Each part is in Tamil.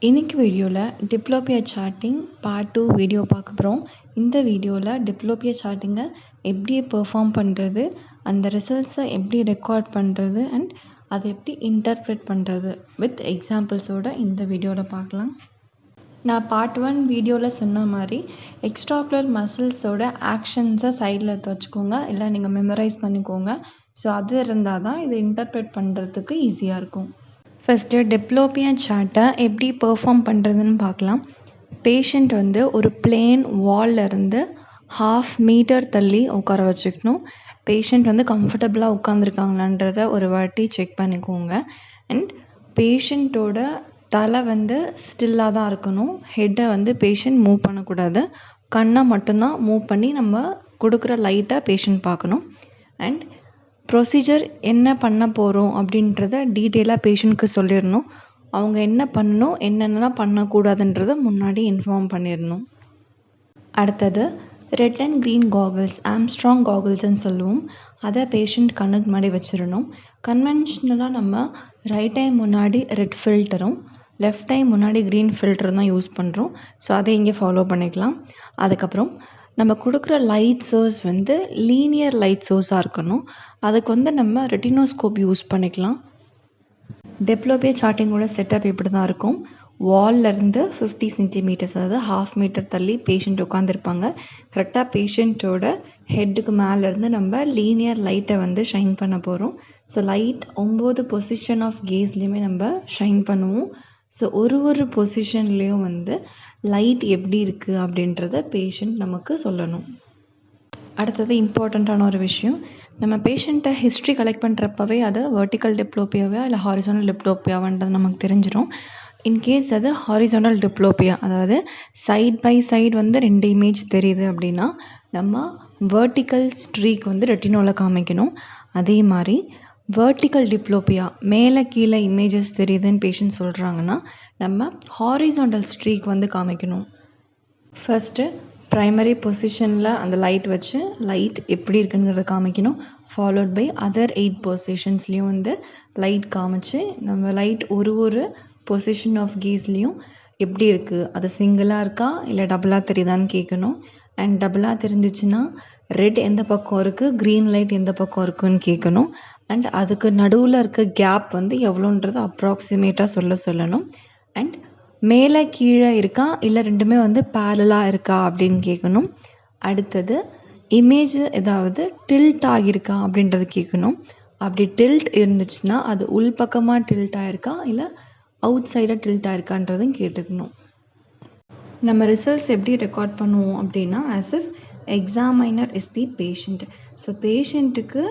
இன்னைக்கு வீடியோவில் டிப்ளோபியா சார்ட்டிங் பார்ட் 2 வீடியோ பார்க்க போகிறோம். இந்த வீடியோவில் டிப்ளோபியா சார்ட்டிங்கை எப்படி பெர்ஃபார்ம் பண்ணுறது, அந்த ரிசல்ட்ஸை எப்படி ரெக்கார்ட் பண்ணுறது அண்ட் அதை எப்படி இன்டர்ப்ரெட் பண்ணுறது வித் எக்ஸாம்பிள்ஸோட இந்த வீடியோவில் பார்க்கலாம். நான் பார்ட் 1 வீடியோவில் சொன்ன மாதிரி எக்ஸ்ட்ராகுலர் மசில்ஸோட ஆக்ஷன்ஸை சைடில் எடுத்து வச்சுக்கோங்க, இல்லை நீங்கள் மெமரைஸ் பண்ணிக்கோங்க. ஸோ அது இருந்தால் தான் இதை இன்டர்ப்ரெட் பண்ணுறதுக்கு ஈஸியாக இருக்கும். ஃபஸ்ட்டு டிப்ளோபியா சார்ட்டை எப்படி பெர்ஃபார்ம் பண்ணுறதுன்னு பார்க்கலாம். பேஷண்ட் வந்து ஒரு பிளேன் வால்லேருந்து 1/2 மீட்டர் தள்ளி உட்கார வச்சுக்கணும். பேஷண்ட் வந்து கம்ஃபர்டபுளாக உட்காந்துருக்காங்களான்றத ஒரு வாட்டி செக் பண்ணிக்கோங்க. அண்ட் பேஷண்ட்டோட தலை வந்து ஸ்டில்லாக தான் இருக்கணும். ஹெட்டை வந்து பேஷண்ட் மூவ் பண்ணக்கூடாது. கண்ணை மட்டும்தான் மூவ் பண்ணி நம்ம கொடுக்குற லைட்டை பேஷண்ட் பார்க்கணும். அண்ட் ப்ரொசீஜர் என்ன பண்ண போகிறோம் அப்படின்றத டீட்டெயிலாக பேஷண்ட்க்கு சொல்லிடணும். அவங்க என்ன பண்ணணும், என்னென்னலாம் பண்ணக்கூடாதுன்றதை முன்னாடி இன்ஃபார்ம் பண்ணிடணும். அடுத்தது red and green goggles, Armstrong காகல்ஸ்ன்னு சொல்லுவோம். அதை பேஷண்ட் கண்ணுக்கு முன்னாடி வச்சிடணும். கன்வென்ஷனலாக நம்ம ரைட் ஐ முன்னாடி ரெட் ஃபில்டரும் லெஃப்ட் ஐ முன்னாடி க்ரீன் ஃபில்டரும் தான் யூஸ் பண்ணுறோம். ஸோ அதை இங்கே ஃபாலோ பண்ணிக்கலாம். அதுக்கப்புறம் நம்ம கொடுக்குற லைட் சோர்ஸ் வந்து லீனியர் லைட் சோர்ஸாக இருக்கணும். அதுக்கு வந்து நம்ம ரெட்டினோஸ்கோப் யூஸ் பண்ணிக்கலாம். டிப்ளோபியா சார்ட்டிங்கோட செட்டப் இப்படி தான் இருக்கும். வால்லேருந்து 50 சென்டிமீட்டர்ஸ், அதாவது 1/2 மீட்டர் தள்ளி பேஷண்ட் உட்காந்துருப்பாங்க. கரெக்டாக பேஷண்ட்டோட ஹெட்டுக்கு மேலேருந்து நம்ம லீனியர் லைட்டை வந்து ஷைன் பண்ண போகிறோம். ஸோ லைட் 9 பொசிஷன் ஆஃப் கேஸ்லேயுமே நம்ம ஷைன் பண்ணுவோம். ஸோ ஒரு பொசிஷன்லேயும் வந்து லைட் எப்படி இருக்குது அப்படின்றத பேஷண்ட் நமக்கு சொல்லணும். அடுத்தது இம்பார்ட்டண்ட்டான ஒரு விஷயம், நம்ம பேஷண்ட்டை ஹிஸ்ட்ரி கலெக்ட் பண்ணுறப்பவே அது வெர்டிக்கல் டிப்ளோபியாவா இல்லை ஹாரிசாண்டல் டிப்ளோபியாவான்றது நமக்கு தெரிஞ்சிடும். இன்கேஸ் அது ஹாரிசாண்டல் டிப்ளோபியா, அதாவது சைட் பை சைடு வந்து 2 இமேஜ் தெரியுது அப்படின்னா நம்ம வெர்டிக்கல் ஸ்ட்ரீக் வந்து ரெட்டினோவில் காமிக்கணும். அதே மாதிரி வெர்டிக்கல் டிப்ளோபியா, மேலே கீழே இமேஜஸ் தெரியுதுன்னு பேஷண்ட் சொல்கிறாங்கன்னா நம்ம ஹாரிசாண்டல் ஸ்ட்ரீக் வந்து காமிக்கணும். ஃபஸ்ட்டு ப்ரைமரி பொசிஷனில் அந்த லைட் வச்சு லைட் எப்படி இருக்குங்கிறத காமிக்கணும். ஃபாலோட் பை அதர் 8 பொசிஷன்ஸ்லேயும் வந்து லைட் காமிச்சு நம்ம லைட் ஒரு பொசிஷன் ஆஃப் கேஸ்லேயும் எப்படி இருக்குது, அது சிங்கிளாக இருக்கா இல்லை டபுளாக தெரியுதான்னு கேட்கணும். அண்ட் டபுளாக தெரிஞ்சிச்சுன்னா ரெட் எந்த பக்கம் இருக்குது, க்ரீன் லைட் எந்த பக்கம் இருக்குதுன்னு கேட்கணும். அண்ட் அதுக்கு நடுவில் இருக்க கேப் வந்து எவ்வளோன்றது அப்ராக்சிமேட்டாக சொல்லணும். அண்ட் மேலே கீழே இருக்கா இல்லை ரெண்டுமே வந்து பேரலாக இருக்கா அப்படின்னு கேட்கணும். அடுத்தது இமேஜ் ஏதாவது டில்ட் ஆகியிருக்கா அப்படின்றது கேட்கணும். அப்படி டில்ட் இருந்துச்சுன்னா அது உள்பக்கமாக டில்ட் ஆகிருக்கா இல்லை அவுட் சைடாக டில்ட் ஆகிருக்கான்றதும் கேட்டுக்கணும். நம்ம ரிசல்ட்ஸ் எப்படி ரெக்கார்ட் பண்ணுவோம் அப்படின்னா as if examiner is the patient. So பேஷண்ட்டுக்கு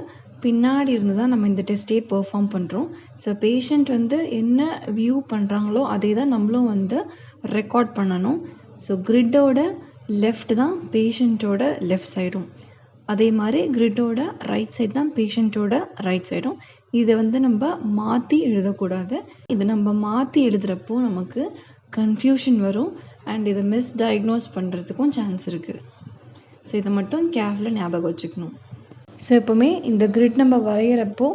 பின்னாடி இருந்து தான் நம்ம இந்த டெஸ்ட்டே பெர்ஃபார்ம் பண்ணுறோம். ஸோ பேஷண்ட் வந்து என்ன வியூ பண்ணுறாங்களோ அதே தான் நம்மளும் வந்து ரெக்கார்ட் பண்ணணும். ஸோ கிரிட்டோட லெஃப்ட் தான் பேஷண்ட்டோட லெஃப்ட் சைடும், அதே மாதிரி கிரிட்டோட ரைட் சைடு தான் பேஷண்ட்டோட ரைட் சைடும். இதை வந்து நம்ம மாற்றி எழுதக்கூடாது. இது நம்ம மாற்றி எழுதுகிறப்போ நமக்கு கன்ஃபியூஷன் வரும் அண்ட் இதை மிஸ்டயக்னோஸ் பண்ணுறதுக்கும் சான்ஸ் இருக்குது. ஸோ இதை மட்டும் கேர்ஃபுல்லாக ஞாபகம் வச்சுக்கணும். ஸோ எப்போவுமே இந்த கிரிட் நம்ம வரைகிறப்போ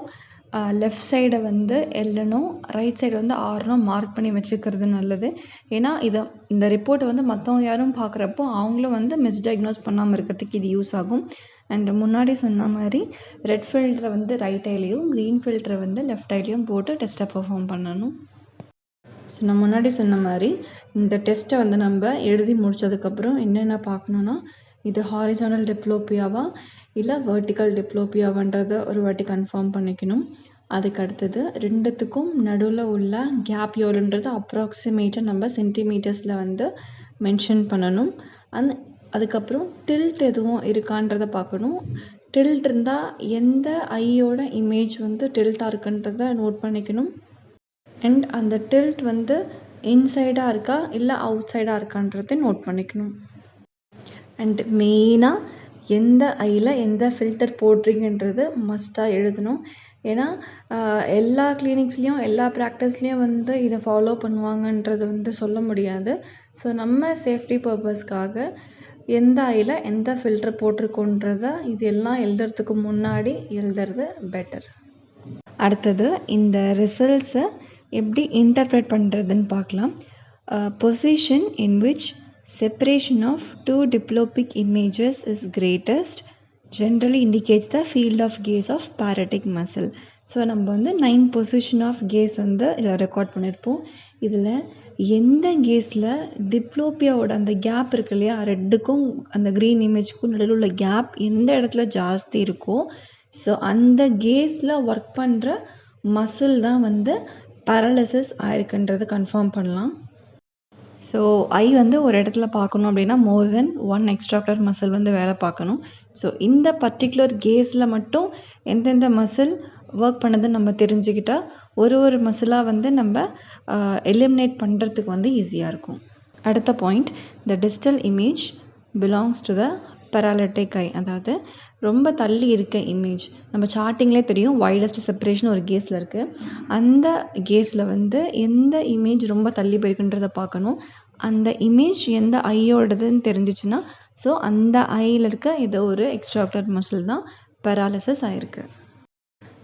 லெஃப்ட் சைடை வந்து எல்லனும் ரைட் சைடு வந்து ஆர்னும் மார்க் பண்ணி வச்சுக்கிறது நல்லது. ஏன்னா இந்த ரிப்போர்ட்டை வந்து மற்றவங்க யாரும் பார்க்குறப்போ அவங்களும் வந்து மிஸ்டயக்னோஸ் பண்ணாமல் இருக்கிறதுக்கு இது யூஸ் ஆகும். அண்ட் முன்னாடி சொன்ன மாதிரி ரெட் ஃபில்டரை வந்து ரைட் ஐலையும் க்ரீன் ஃபில்டரை வந்து லெஃப்ட் ஐலையும் போட்டு டெஸ்ட்டை பெர்ஃபார்ம் பண்ணணும். ஸோ நான் முன்னாடி சொன்ன மாதிரி இந்த டெஸ்ட்டை வந்து நம்ம எழுதி முடித்ததுக்கப்புறம் என்னென்ன பார்க்கணுன்னா, இது ஹாரிசாண்டல் டிப்ளோபியாவா இல்லை வெர்டிக்கல் டிப்ளோபியாவான்றதை ஒரு வாட்டி கன்ஃபார்ம் பண்ணிக்கணும். அதுக்கு அடுத்தது ரெண்டுத்துக்கும் நடுவில் உள்ள கேப் எவ்வளோன்றது அப்ராக்சிமேட்டாக நம்ம சென்டிமீட்டர்ஸில் வந்து மென்ஷன் பண்ணணும். அதுக்கப்புறம் டில்ட் எதுவும் இருக்கான்றதை பார்க்கணும். டில்ட் இருந்தால் எந்த ஐயோட இமேஜ் வந்து டில்ட்டாக இருக்குன்றதை நோட் பண்ணிக்கணும். அண்ட் அந்த டில்ட் வந்து இன்சைடாக இருக்கா இல்லை அவுட் சைடாக இருக்கான்றதை நோட் பண்ணிக்கணும். அண்ட் மெயினாக எந்த ஐயில் எந்த ஃபில்டர் போடுறீங்கன்றது மஸ்ட்டாக எழுதணும். ஏன்னா எல்லா கிளினிக்ஸ்லேயும் எல்லா ப்ராக்டிஸ்லேயும் வந்து இதை ஃபாலோ பண்ணுவாங்கன்றது வந்து சொல்ல முடியாது. ஸோ நம்ம சேஃப்டி பர்பஸ்க்காக எந்த ஐயில் எந்த ஃபில்டர் போட்டிருக்கோன்றத இது எல்லாம் எழுதுறதுக்கு முன்னாடி எழுதுறது பெட்டர். அடுத்தது இந்த ரிசல்ட்ஸை எப்படி இன்டர்ப்ரெட் பண்ணுறதுன்னு பார்க்கலாம். position in which separation of two diplopic images is greatest generally indicates the field of gaze of parietic muscle. So நம்ம வந்து 9 பொசிஷன் ஆஃப் கேஸ் வந்து இதில் ரெக்கார்ட் பண்ணியிருப்போம். இதில் எந்த கேஸில் டிப்ளோப்பியாவோட அந்த கேப் இருக்கு இல்லையா, ரெட்டுக்கும் அந்த க்ரீன் இமேஜுக்கும் நடுவில் உள்ள கேப் எந்த இடத்துல ஜாஸ்தி இருக்கோ, ஸோ அந்த கேஸில் ஒர்க் பண்ணுற மசில் தான் வந்து பேரலிசிஸ் ஆயிருக்குன்றது கன்ஃபார்ம் பண்ணலாம். ஸோ ஐ வந்து ஒரு இடத்துல பார்க்கணும் அப்படின்னா மோர் தென் ஒன் எக்ஸ்ட்ராக்டர் மசில் வந்து வேலை பார்க்கணும். ஸோ இந்த பர்டிகுலர் கேஸில் மட்டும் எந்தெந்த மசில் ஒர்க் பண்ணதுன்னு நம்ம தெரிஞ்சுக்கிட்டால் ஒரு மசிலாக வந்து நம்ம எலிமினேட் பண்ணுறதுக்கு வந்து ஈஸியாக இருக்கும். அடுத்த point, the distal image belongs to the paralytic eye. அதாவது ரொம்ப தள்ளி இருக்க இமேஜ், நம்ம சார்ட்டிங்லேயே தெரியும் வைடஸ்ட் செப்பரேஷன் ஒரு கேஸில் இருக்குது. அந்த கேஸில் வந்து எந்த இமேஜ் ரொம்ப தள்ளி போயிருக்குன்றதை பார்க்கணும். அந்த இமேஜ் எந்த ஐயோடதுன்னு தெரிஞ்சிச்சுன்னா ஸோ அந்த ஐயில் இருக்க ஏதோ ஒரு எக்ஸ்ட்ராக்டர் மசில் தான் பேராலிசிஸ் ஆகிருக்கு.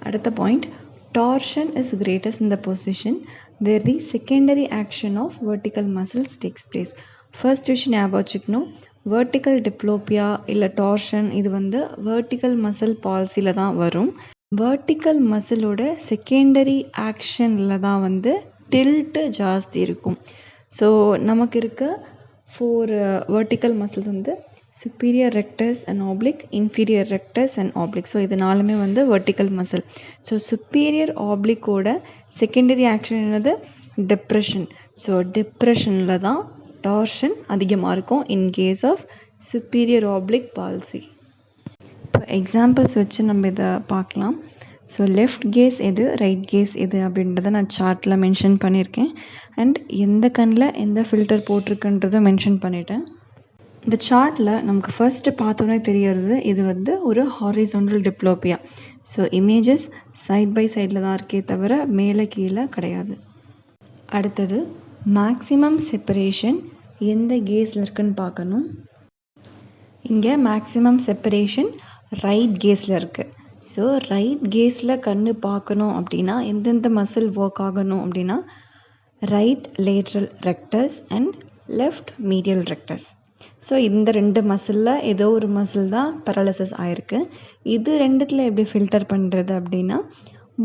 அடுத்த point, torsion is greatest in the position where the secondary action of vertical muscles takes place. First விஷயம் ஞாபகம் வச்சுக்கணும், வெர்டிக்கல் டிப்ளோப்பியா இல்லை டார்ஷன் இது வந்து வெர்டிக்கல் மசில் பால்சியில் தான் வரும். வெர்டிக்கல் மசிலோட செகண்டரி ஆக்ஷனில் தான் வந்து டில்ட்டு ஜாஸ்தி இருக்கும். ஸோ நமக்கு இருக்க 4 வெர்டிக்கல் மசில்ஸ் வந்து superior rectus and oblique, inferior rectus and oblique. So இது நாலுமே வந்து வெர்டிக்கல் மசில். ஸோ superior obliqueோட செகண்டரி ஆக்ஷன் என்னது, டிப்ரெஷன். ஸோ டிப்ரெஷனில் தான் டார்ஷன் அதிகமாக இருக்கும் in case of superior oblique palsy. இப்போ எக்ஸாம்பிள்ஸ் வச்சு நம்ம இதை பார்க்கலாம். ஸோ லெஃப்ட் கேஸ் எது, ரைட் கேஸ் எது அப்படின்றத நான் சார்ட்டில் மென்ஷன் பண்ணியிருக்கேன். அண்ட் எந்த கண்ணில் எந்த ஃபில்டர் போட்டிருக்குன்றதை மென்ஷன் பண்ணிட்டேன். இந்த சார்ட்டில் நமக்கு ஃபர்ஸ்ட்டு பார்த்தோன்னே தெரியறது இது வந்து ஒரு horizontal diplopia. So images side by சைடில் தான் இருக்கே தவிர மேலே கீழே கிடையாது. அடுத்தது மேக்ஸிமம் செப்பரேஷன் எந்த கேஸில் இருக்குன்னு பார்க்கணும். இங்கே மேக்ஸிமம் செப்பரேஷன் ரைட் கேஸில் இருக்குது. ஸோ ரைட் கேஸில் கண்ணு பார்க்கணும் அப்படின்னா எந்தெந்த மசில் ஒர்க் ஆகணும் அப்படின்னா right lateral rectus and left medial rectus. So இந்த 2 மசிலில் ஏதோ ஒரு மசில் தான் பேரலிசிஸ் ஆகிருக்கு. இது ரெண்டுத்தில் எப்படி ஃபில்டர் பண்ணுறது அப்படின்னா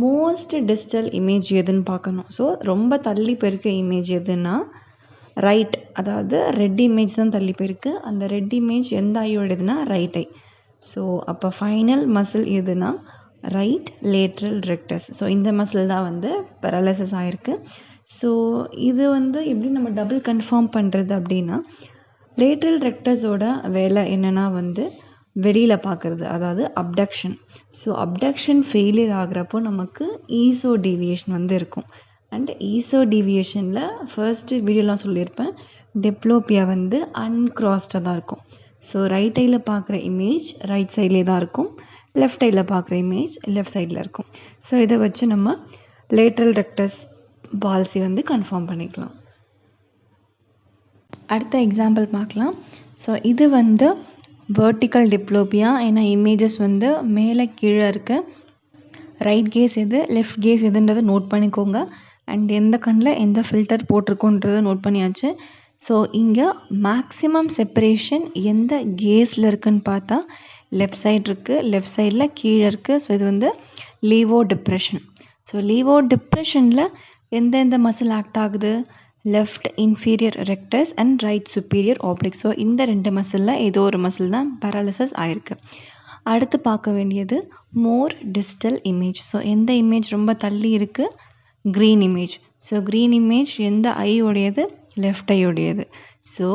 மோஸ்ட் டிஸ்டல் இமேஜ் எதுன்னு பார்க்கணும். ஸோ ரொம்ப தள்ளி போயிருக்க இமேஜ் எதுன்னா ரைட், அதாவது ரெட் இமேஜ் தான் தள்ளி போயிருக்கு. அந்த ரெட் இமேஜ் எந்த ஐயோடதுன்னா ரைட் ஐ. ஸோ அப்போ ஃபைனல் மசில் எதுனா ரைட் லேட்ரல் ரெக்டஸ். ஸோ இந்த மசில் தான் வந்து பேரலிசிஸ் ஆகிருக்கு. ஸோ இது வந்து எப்படி நம்ம டபுள் கன்ஃபார்ம் பண்ணுறது அப்படின்னா லேட்ரல் ரெக்டஸோட வேலை என்னென்னா வந்து வெளியில் பார்க்குறது, அதாவது அப்டக்ஷன். ஸோ அப்டக்ஷன் ஃபெயிலியர் ஆகிறப்போ நமக்கு ஈசோ டீவியேஷன் வந்து இருக்கும். அண்ட் ஈசோ டீவியேஷனில் ஃபர்ஸ்ட்டு வீடியோலாம் சொல்லியிருப்பேன், டிப்ளோப்பியா வந்து அன்க்ராஸ்டாக தான் இருக்கும். ஸோ ரைட் ஐயில் பார்க்குற இமேஜ் ரைட் சைட்லேயே தான் இருக்கும், லெஃப்ட் ஐயில் பார்க்குற இமேஜ் லெஃப்ட் சைடில் இருக்கும். ஸோ இதை வச்சு நம்ம லேட்ரல் ரெக்டஸ் பால்சி வந்து கன்ஃபார்ம் பண்ணிக்கலாம். அடுத்த எக்ஸாம்பிள் பார்க்கலாம். ஸோ இது வந்து வெர்டிக்கல் டிப்ளோப்பியா. ஏன்னா இமேஜஸ் வந்து மேலே கீழே இருக்க ரைட் கேஸ் எது லெஃப்ட் கேஸ் எதுன்றதை நோட் பண்ணிக்கோங்க. அண்ட் எந்த கண்ணில் எந்த ஃபில்டர் போட்டிருக்கோன்றதை நோட் பண்ணியாச்சு. ஸோ இங்கே மேக்ஸிமம் செப்பரேஷன் எந்த கேஸில் இருக்குதுன்னு பார்த்தா லெஃப்ட் சைடு இருக்குது, லெஃப்ட் சைடில் கீழே இருக்குது. ஸோ இது வந்து லீவோ டிப்ரெஷன். ஸோ லீவோ டிப்ரெஷனில் எந்தெந்த மசில் ஆக்ட் ஆகுது, left inferior rectus and right superior oblique. So இந்த 2 மசிலில் ஏதோ ஒரு மசில் தான் பேரலிசிஸ் ஆகிருக்கு. அடுத்து பார்க்க வேண்டியது மோர் டிஸ்டல் இமேஜ். ஸோ எந்த இமேஜ் ரொம்ப தள்ளி இருக்குது, green image. So green image எந்த ஐயோடையது, லெஃப்ட் ஐயோடையது. So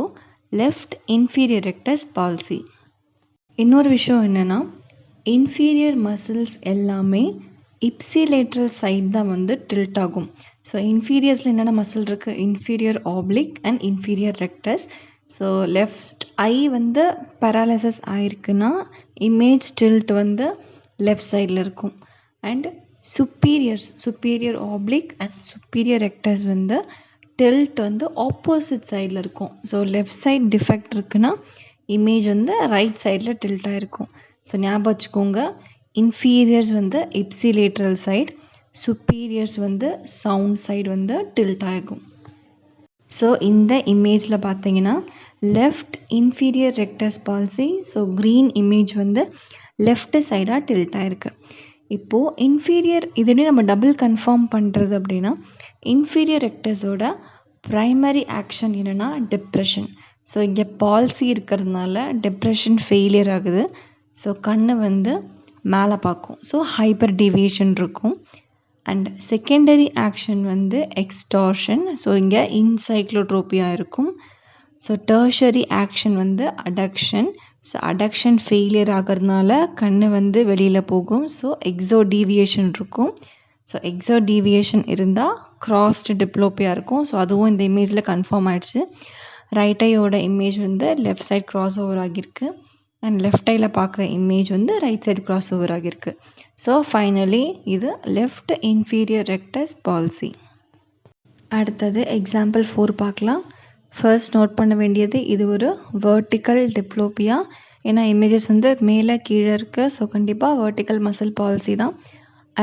left inferior rectus palsy. இன்னொரு விஷயம் என்னென்னா இன்ஃபீரியர் மசில்ஸ் எல்லாமே இப்சிலேட்ரல் சைட் தான் வந்து டில்ட் ஆகும். ஸோ இன்ஃபீரியர்ஸில் என்னென்ன மசில் இருக்குது, inferior oblique and inferior rectus. So left eye வந்து பேரலிசிஸ் ஆகிருக்குன்னா இமேஜ் டில்ட் வந்து லெஃப்ட் சைடில் இருக்கும். And superior oblique and superior rectus வந்து டில்ட் வந்து ஆப்போசிட் சைடில் இருக்கும். ஸோ லெஃப்ட் சைட் டிஃபெக்ட் இருக்குன்னா இமேஜ் வந்து ரைட் சைடில் டில்ட் ஆகிருக்கும். ஸோ ஞாபகம் வச்சுக்கோங்க, இன்ஃபீரியர்ஸ் வந்து இப்சிலேட்ரல் சைடு, சுப்பீரியர்ஸ் வந்து சவுண்ட் சைடு வந்து டில்ட் ஆகும். ஸோ இந்த இமேஜில் பார்த்தீங்கன்னா left inferior rectus palsy. So green image வந்து லெஃப்ட் சைடாக டில்ட் ஆகிருக்கு. இப்போது இன்ஃபீரியர் இதுவே நம்ம டபுள் கன்ஃபார்ம் பண்ணுறது அப்படின்னா இன்ஃபீரியர் ரெக்டஸோட ப்ரைமரி ஆக்ஷன் என்னென்னா டிப்ரெஷன். ஸோ இங்கே பால்சி இருக்கிறதுனால டிப்ரெஷன் ஃபெயிலியர் ஆகுது. ஸோ கண் வந்து மேலே பார்க்கும். ஸோ ஹைப்பர் டீவியேஷன் இருக்கும். அண்ட் செகண்டரி ஆக்ஷன் வந்து எக்ஸ்டார்ஷன். ஸோ இங்கே இன்சைக்ளோட்ரோபியா இருக்கும். ஸோ டெர்ஷரி ஆக்ஷன் வந்து அடக்ஷன். ஸோ அடக்ஷன் ஃபெயிலியர் ஆகிறதுனால கண் வந்து வெளியில் போகும். ஸோ எக்ஸோ டீவியேஷன் இருக்கும். ஸோ எக்ஸோ டீவியேஷன் இருந்தால் கிராஸ்டு டிப்ளோப்பியா இருக்கும். ஸோ அதுவும் இந்த இமேஜில் கன்ஃபார்ம் ஆகிடுச்சு. ரைட் ஐயோட இமேஜ் வந்து லெஃப்ட் சைட் கிராஸ் ஓவர் ஆகியிருக்கு. அண்ட் லெஃப்ட் ஐயில் பார்க்குற இமேஜ் வந்து ரைட் சைடு கிராஸ் ஓவர் ஆகியிருக்கு. ஸோ ஃபைனலி இது லெஃப்ட் இன்ஃபீரியர் ரெக்டஸ் பால்சி. அடுத்தது எக்ஸாம்பிள் 4 பார்க்கலாம். ஃபர்ஸ்ட் நோட் பண்ண வேண்டியது இது ஒரு வெர்டிக்கல் டிப்ளோப்பியா. ஏன்னா இமேஜஸ் வந்து மேலே கீழே இருக்குது. ஸோ கண்டிப்பாக வெர்டிக்கல் மசில் பால்சி தான்.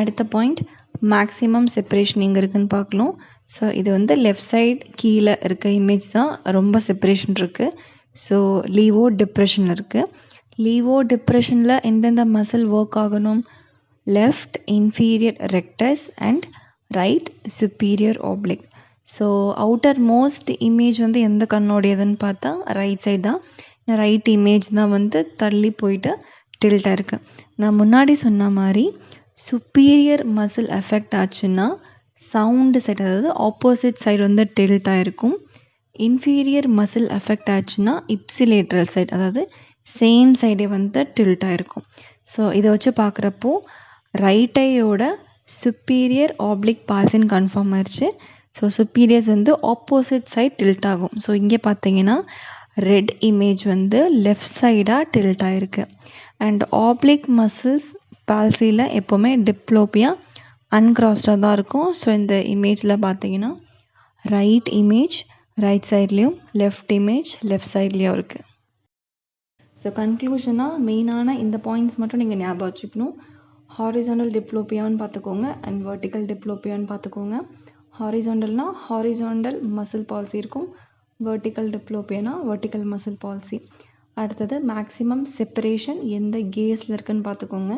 அடுத்த பாயிண்ட் மேக்ஸிமம் செப்பரேஷன் எங்கே இருக்குதுன்னு பார்க்கணும். ஸோ இது வந்து லெஃப்ட் சைட் கீழே இருக்க இமேஜ் தான் ரொம்ப செப்பரேஷன் இருக்குது. ஸோ லீவோ டிப்ரெஷனில் இருக்குது. லீவோ டிப்ரெஷனில் எந்தெந்த மசில் ஒர்க் ஆகணும்? Left inferior rectus and right superior oblique. So outer most image வந்து எந்த கண்ணோடையதுன்னு பார்த்தா ரைட் சைடு தான். ரைட் இமேஜ் தான் வந்து தள்ளி போயிட்டு டில்ட்டாக இருக்குது. நான் முன்னாடி சொன்ன மாதிரி சுப்பீரியர் மசில் எஃபெக்ட் ஆச்சுன்னா சவுண்டு சைடு, அதாவது ஆப்போசிட் சைடு வந்து டில்ட்டாக இருக்கும். இன்ஃபீரியர் மசில் எஃபெக்ட் ஆச்சுன்னா இப்சிலேட்ரல் சைடு, அதாவது சேம் சைடே வந்து டில்ட்டாக இருக்கும். ஸோ இதை வச்சு பார்க்குறப்போ ரைட் ஐயோட சுப்பீரியர் ஆப்ளிக் பால்சின்னு கன்ஃபார்ம் ஆயிடுச்சு. ஸோ சுப்பீரியர்ஸ் வந்து ஆப்போசிட் சைட் டில்ட் ஆகும். ஸோ இங்கே பார்த்தீங்கன்னா ரெட் இமேஜ் வந்து லெஃப்ட் சைடாக டில்ட் ஆகிருக்கு. அண்ட் ஆப்ளிக் மசில்ஸ் பால்சியில் எப்போவுமே டிப்ளோப்பியா அன்கிராஸ்டாக தான் இருக்கும். ஸோ இந்த இமேஜில் பார்த்தீங்கன்னா ரைட் இமேஜ் ரைட் சைட்லேயும் லெஃப்ட் இமேஜ் லெஃப்ட் சைட்லேயும் இருக்குது. ஸோ கன்க்ளூஷனாக மெயினான இந்த பாயிண்ட்ஸ் மட்டும் நீங்கள் ஞாபகம் வச்சுக்கணும். ஹாரிசாண்டல் டிப்ளோப்பியான்னு பார்த்துக்கோங்க அண்ட் வெர்டிக்கல் டிப்ளோப்பியான்னு பார்த்துக்கோங்க. ஹாரிசாண்டல்னால் ஹாரிசாண்டல் மசில் பால்சி இருக்கும். வெர்டிக்கல் டிப்ளோப்பியானா வெர்டிக்கல் மசில் பால்சி. அடுத்தது மேக்ஸிமம் செப்பரேஷன் எந்த கேஸில் இருக்குதுன்னு பார்த்துக்கோங்க.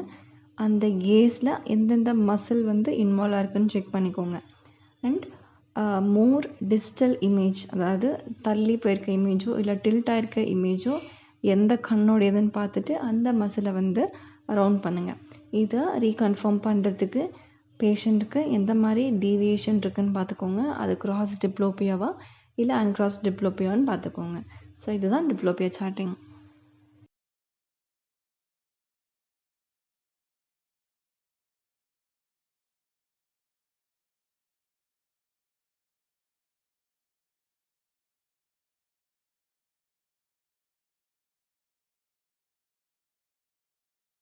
அந்த கேஸில் எந்தெந்த மசில் வந்து இன்வால்வ் இருக்குன்னு செக் பண்ணிக்கோங்க. அண்ட் மோர் டிஸ்டல் இமேஜ், அதாவது தள்ளி போயிருக்க இமேஜோ இல்லை டில்ட் ஆயிருக்க இமேஜோ எந்த கண்ணோடையதுன்னு பார்த்துட்டு அந்த மசிலை வந்து ரவுண்ட் பண்ணுங்கள். இதை ரீகன்ஃபார்ம் பண்ணுறதுக்கு பேஷண்ட்டுக்கு எந்த மாதிரி டீவியேஷன் இருக்குதுன்னு பார்த்துக்கோங்க. அது கிராஸ் டிப்ளோப்பியாவா இல்லை அன்கிராஸ் டிப்ளோப்பியான்னு பார்த்துக்கோங்க. ஸோ இதுதான் டிப்ளோப்பியா சார்ட்டிங்.